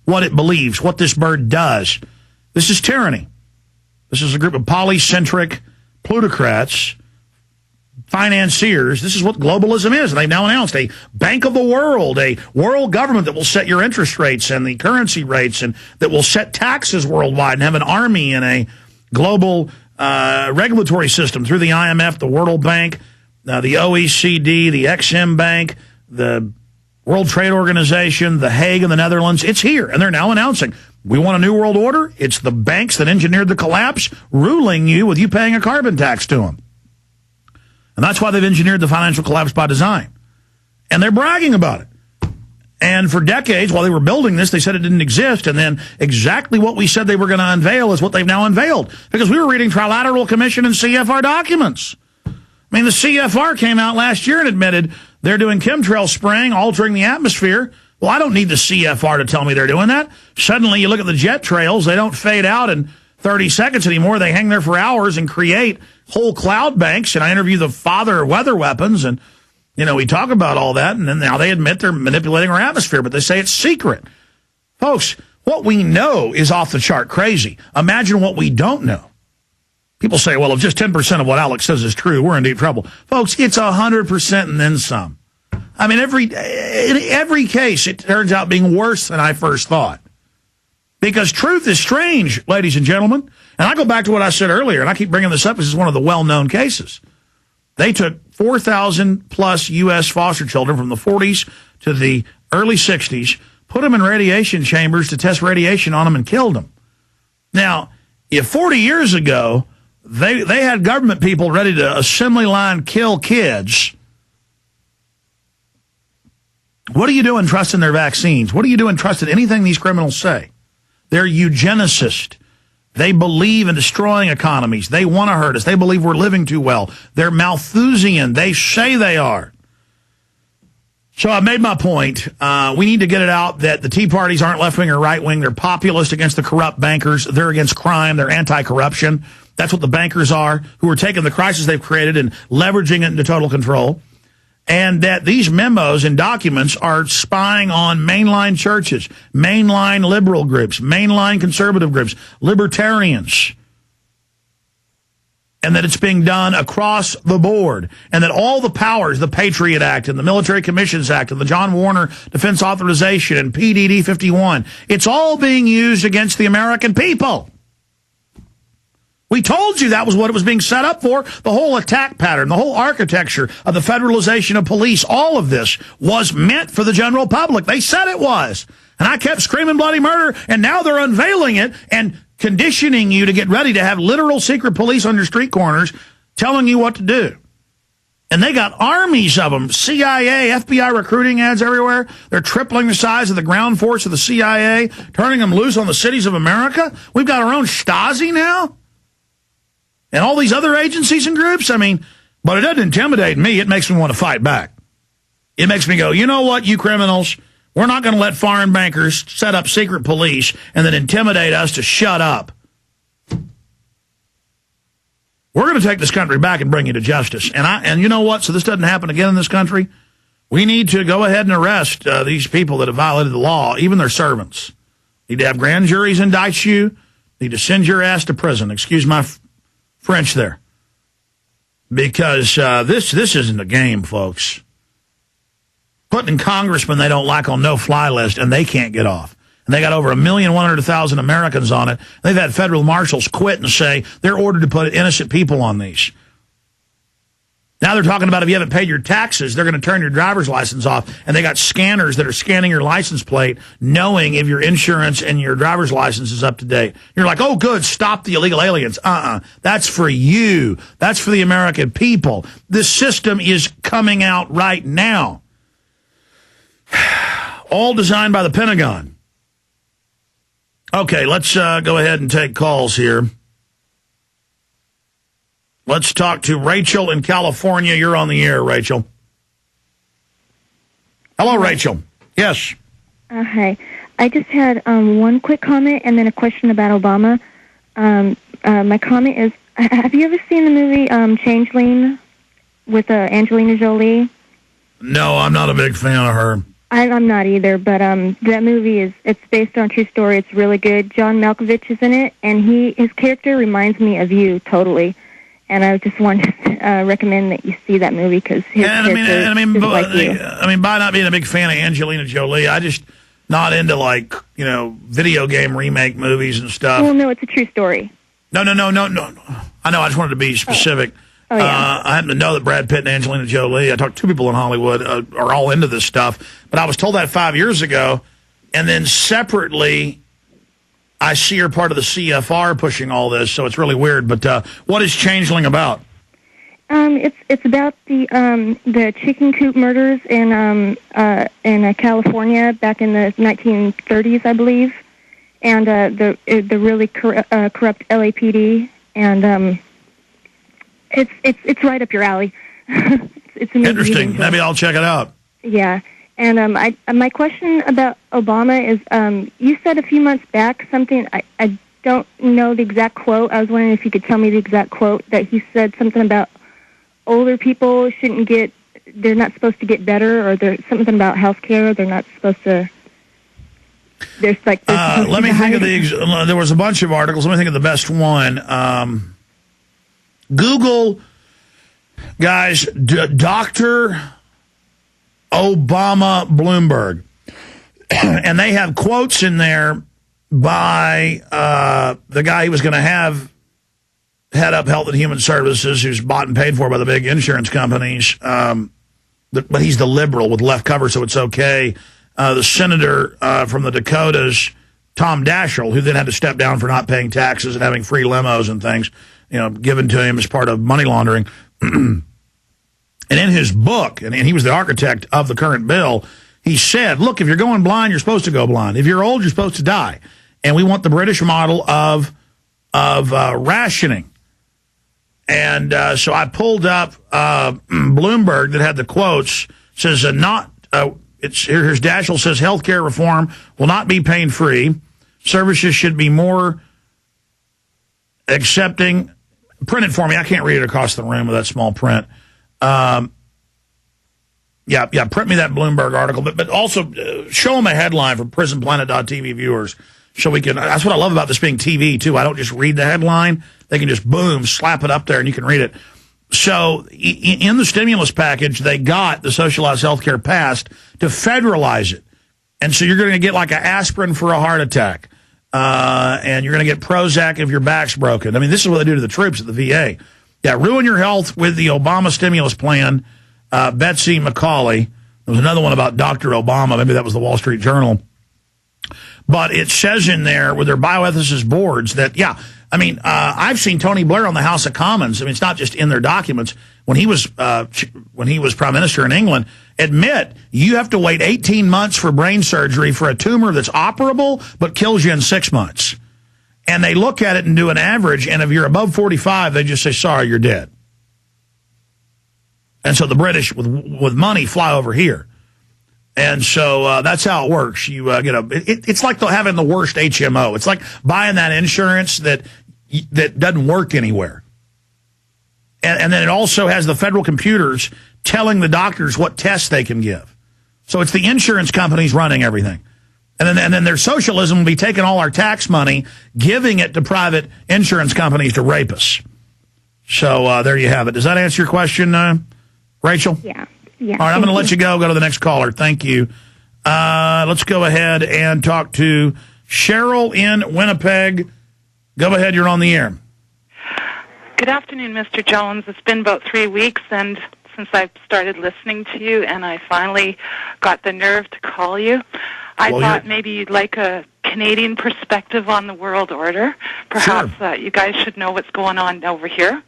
what it believes, what this bird does. This is tyranny. This is a group of polycentric plutocrats, financiers. This is what globalism is. And they've now announced a Bank of the World, a world government that will set your interest rates and the currency rates, and that will set taxes worldwide, and have an army and a global regulatory system through the IMF, the World Bank, the OECD, the Exim Bank, the World Trade Organization, The Hague in the Netherlands. It's here, and they're now announcing, we want a new world order. It's the banks that engineered the collapse, ruling you with you paying a carbon tax to them. And that's why they've engineered the financial collapse by design. And they're bragging about it. And for decades, while they were building this, they said it didn't exist. And then exactly what we said they were going to unveil is what they've now unveiled. Because we were reading Trilateral Commission and CFR documents. I mean, the CFR came out last year and admitted they're doing chemtrail spraying, altering the atmosphere. Well, I don't need the CFR to tell me they're doing that. Suddenly, you look at the jet trails, they don't fade out in 30 seconds anymore. They hang there for hours and create whole cloud banks. And I interview the father of weather weapons, and, you know, we talk about all that. And then now they admit they're manipulating our atmosphere, but they say it's secret. Folks, what we know is off the chart crazy. Imagine what we don't know. People say, well, if just 10% of what Alex says is true, we're in deep trouble. Folks, it's 100% and then some. I mean, in every case, it turns out being worse than I first thought. Because truth is strange, ladies and gentlemen. And I go back to what I said earlier, and I keep bringing this up because it's one of the well-known cases. They took 4,000-plus U.S. foster children from the 40s to the early 60s, put them in radiation chambers to test radiation on them, and killed them. Now, if 40 years ago they had government people ready to assembly line kill kids, what are you doing trusting their vaccines? What are you doing trusting anything these criminals say? They're eugenicists. They believe in destroying economies. They want to hurt us. They believe we're living too well. They're Malthusian. They say they are. So I made my point. We need to get it out that the Tea Parties aren't left-wing or right-wing. They're populist against the corrupt bankers. They're against crime. They're anti-corruption. That's what the bankers are, who are taking the crisis they've created and leveraging it into total control. And that these memos and documents are spying on mainline churches, mainline liberal groups, mainline conservative groups, libertarians. And that it's being done across the board. And that all the powers, the Patriot Act and the Military Commissions Act and the John Warner Defense Authorization and PDD 51, it's all being used against the American people. We told you that was what it was being set up for. The whole attack pattern, the whole architecture of the federalization of police, all of this was meant for the general public. They said it was. And I kept screaming bloody murder, and now they're unveiling it and conditioning you to get ready to have literal secret police on your street corners telling you what to do. And they got armies of them, CIA, FBI recruiting ads everywhere. They're tripling the size of the ground force of the CIA, turning them loose on the cities of America. We've got our own Stasi now. And all these other agencies and groups, I mean, but it doesn't intimidate me. It makes me want to fight back. It makes me go, you know what, you criminals, we're not going to let foreign bankers set up secret police and then intimidate us to shut up. We're going to take this country back and bring you to justice. And you know what, so this doesn't happen again in this country, we need to go ahead and arrest these people that have violated the law, even their servants. Need to have grand juries indict you, need to send your ass to prison. Excuse my French there. Because this isn't a game, folks. Putting congressmen they don't like on no-fly list, and they can't get off. And they got over 1,100,000 Americans on it. They've had federal marshals quit and say they're ordered to put innocent people on these. Now they're talking about if you haven't paid your taxes, they're going to turn your driver's license off. And they got scanners that are scanning your license plate, knowing if your insurance and your driver's license is up to date. You're like, oh, good, stop the illegal aliens. That's for you. That's for the American people. This system is coming out right now. All designed by the Pentagon. Okay, let's go ahead and take calls here. Let's talk to Rachel in California. You're on the air, Rachel. Hello, Rachel. Yes. Hi. I just had one quick comment and then a question about Obama. My comment is, have you ever seen the movie Changeling with Angelina Jolie? No, I'm not a big fan of her. I'm not either, but that movie it's based on a true story. It's really good. John Malkovich is in it, and his character reminds me of you totally. And I just wanted to recommend that you see that movie because his character is just like you. I mean, by not being a big fan of Angelina Jolie, I just not into video game remake movies and stuff. Well, no, it's a true story. No. I know. I just wanted to be specific. Oh, yeah. I happen to know that Brad Pitt and Angelina Jolie, I talked to 2 people in Hollywood, are all into this stuff. But I was told that 5 years ago. And then separately, I see her part of the CFR pushing all this. So it's really weird. But what is Changeling about? It's about the chicken coop murders in California back in the 1930s, I believe. And the really corrupt LAPD. And it's right up your alley. It's amazing. Interesting. Maybe I'll check it out. Yeah, and my question about Obama is, you said a few months back something. I don't know the exact quote. I was wondering if you could tell me the exact quote that he said something about older people they're not supposed to get better, or there's something about health care. They're not supposed to. There's like. Let me think of there was a bunch of articles. Let me think of the best one. Google, guys, Dr. Obama Bloomberg. And they have quotes in there by the guy who was going to have head up Health and Human Services, who's bought and paid for by the big insurance companies. But he's the liberal with left cover, so it's okay. The senator from the Dakotas, Tom Daschle, who then had to step down for not paying taxes and having free limos and things, given to him as part of money laundering. And in his book, and he was the architect of the current bill, he said, look, if you're going blind, you're supposed to go blind. If you're old, you're supposed to die. And we want the British model of rationing. And so I pulled up Bloomberg that had the quotes. Says here's Daschle says healthcare reform will not be pain-free. Services should be more accepting. Print it for me. I can't read it across the room with that small print. Print me that Bloomberg article, but also show them a headline for PrisonPlanet.tv viewers so we can. That's what I love about this being TV too. I don't just read the headline; they can just boom, slap it up there, and you can read it. So in the stimulus package, they got the socialized health care passed to federalize it, and so you're going to get like an aspirin for a heart attack. And you're going to get Prozac if your back's broken. I mean, this is what they do to the troops at the VA. Yeah, ruin your health with the Obama stimulus plan. Betsy McCauley. There was another one about Dr. Obama. Maybe that was the Wall Street Journal. But it says in there with their bioethicist boards that, I've seen Tony Blair on the House of Commons. I mean, it's not just in their documents. When he was prime minister in England, admit you have to wait 18 months for brain surgery for a tumor that's operable but kills you in 6 months. And they look at it and do an average, and if you're above 45, they just say, sorry, you're dead. And so the British, with money, fly over here. And so that's how it works. You it's like having the worst HMO. It's like buying that insurance that doesn't work anywhere. And then it also has the federal computers telling the doctors what tests they can give. So it's the insurance companies running everything. And then their socialism will be taking all our tax money, giving it to private insurance companies to rape us. So there you have it. Does that answer your question, Rachel? Yeah. All right, I'm going to let you go. Go to the next caller. Thank you. Let's go ahead and talk to Cheryl in Winnipeg. Go ahead. You're on the air. Good afternoon, Mr. Jones. It's been about 3 weeks since I started listening to you, and I finally got the nerve to call you. I thought maybe you'd like a Canadian perspective on the world order. Perhaps you guys should know what's going on over here.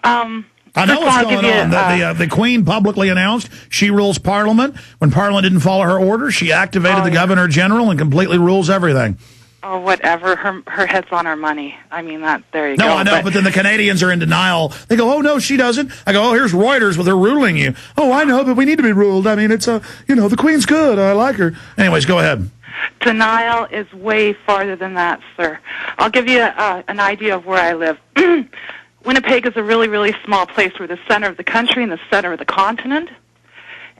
I know what's going on. The Queen publicly announced she rules Parliament. When Parliament didn't follow her order, she activated the Governor General and completely rules everything. Oh, whatever. Her head's on her money. I mean, there you go. No, I know, but then the Canadians are in denial. They go, oh, no, she doesn't. I go, oh, here's Reuters with her ruling you. Oh, I know, but we need to be ruled. I mean, it's the Queen's good. I like her. Anyways, go ahead. Denial is way farther than that, sir. I'll give you an idea of where I live. Winnipeg is a really, really small place. We're the center of the country and the center of the continent.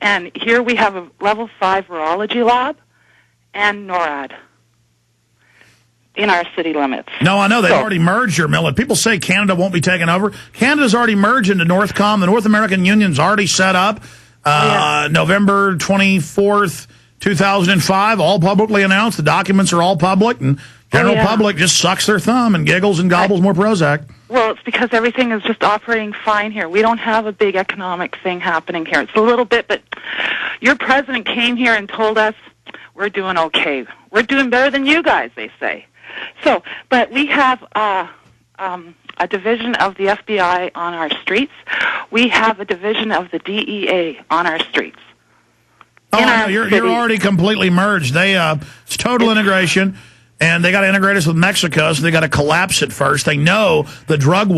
And here we have a level 5 virology lab and NORAD in our city limits. No, I know. They've already merged your millet. People say Canada won't be taken over. Canada's already merged into Northcom. The North American Union's already set up. November 24th, 2005, all publicly announced. The documents are all public, and general public just sucks their thumb and giggles and gobbles more Prozac. Well, it's because everything is just operating fine here. We don't have a big economic thing happening here. It's a little bit, but your president came here and told us we're doing okay. We're doing better than you guys, they say. So, but we have a division of the FBI on our streets. We have a division of the DEA on our streets. Oh, no, you're already completely merged. It's total integration, and they got to integrate us with Mexico, so they got to collapse it first. They know the drug